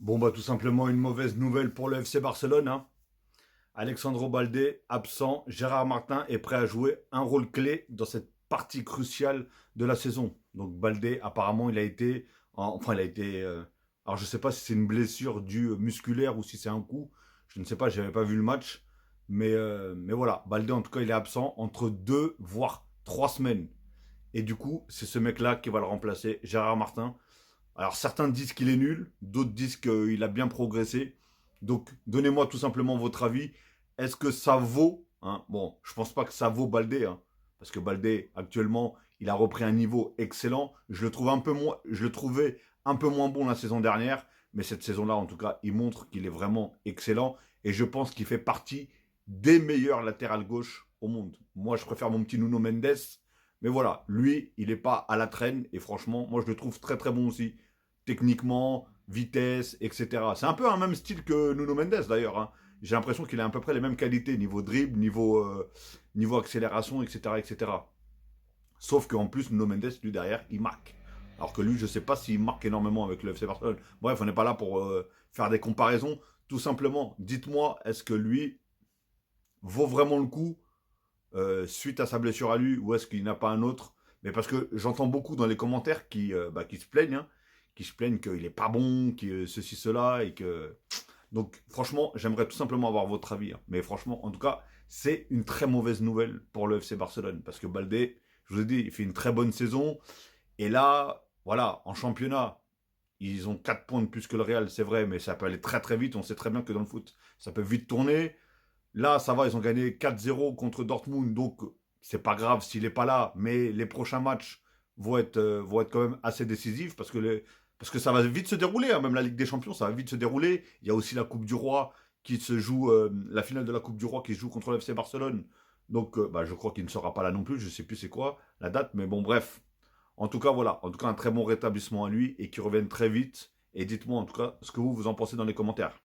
Bon, bah, tout simplement une mauvaise nouvelle pour le FC Barcelone, hein. Alexandro Baldé, absent. Gérard Martin est prêt à jouer un rôle clé dans cette partie cruciale de la saison. Donc, Baldé, apparemment, il a été. Enfin, il a été. Alors, je sais pas si c'est une blessure due musculaire ou si c'est un coup. Je ne sais pas, j'avais pas vu le match. Mais voilà, Baldé, en tout cas, il est absent entre 2 voire 3 semaines. Et du coup, c'est ce mec-là qui va le remplacer, Gérard Martin. Alors certains disent qu'il est nul, d'autres disent qu'il a bien progressé. Donc donnez-moi tout simplement votre avis. Est-ce que ça vaut, hein, bon, je pense pas que ça vaut Baldé, hein, parce que Baldé actuellement il a repris un niveau excellent. Je le trouvais un peu moins bon la saison dernière, mais cette saison-là en tout cas il montre qu'il est vraiment excellent et je pense qu'il fait partie des meilleurs latérales gauche au monde. Moi je préfère mon petit Nuno Mendes, mais voilà, lui, il n'est pas à la traîne. Et franchement, moi, je le trouve très très bon aussi. Techniquement, vitesse, etc. C'est un peu un même style que Nuno Mendes d'ailleurs, hein. J'ai l'impression qu'il a à peu près les mêmes qualités, niveau dribble, niveau accélération, etc., etc. Sauf qu'en plus, Nuno Mendes, lui, derrière, il marque. Alors que lui, je ne sais pas s'il marque énormément avec le FC Barcelone. Bref, on n'est pas là pour faire des comparaisons. Tout simplement, dites-moi, est-ce que lui vaut vraiment le coup suite à sa blessure à lui ou est-ce qu'il n'a pas un autre. Mais parce que j'entends beaucoup dans les commentaires qui se plaignent, hein, qui se plaignent qu'il est pas bon, que ceci, cela, et que... Donc franchement, j'aimerais tout simplement avoir votre avis, hein. Mais franchement, en tout cas, c'est une très mauvaise nouvelle pour le FC Barcelone. Parce que Baldé, je vous ai dit, il fait une très bonne saison. Et là, voilà, en championnat, ils ont 4 points de plus que le Real, c'est vrai, mais ça peut aller très très vite. On sait très bien que dans le foot, ça peut vite tourner. Là, ça va, ils ont gagné 4-0 contre Dortmund, donc c'est pas grave s'il n'est pas là, mais les prochains matchs vont être quand même assez décisifs parce que ça va vite se dérouler, hein, même la Ligue des Champions, ça va vite se dérouler. Il y a aussi la Coupe du Roi qui se joue, la finale de la Coupe du Roi qui se joue contre le FC Barcelone. Donc, bah, je crois qu'il ne sera pas là non plus, je sais plus c'est quoi la date, mais bon, bref. En tout cas, voilà, en tout cas, un très bon rétablissement à lui et qu'il revienne très vite. Et dites-moi en tout cas ce que vous en pensez dans les commentaires.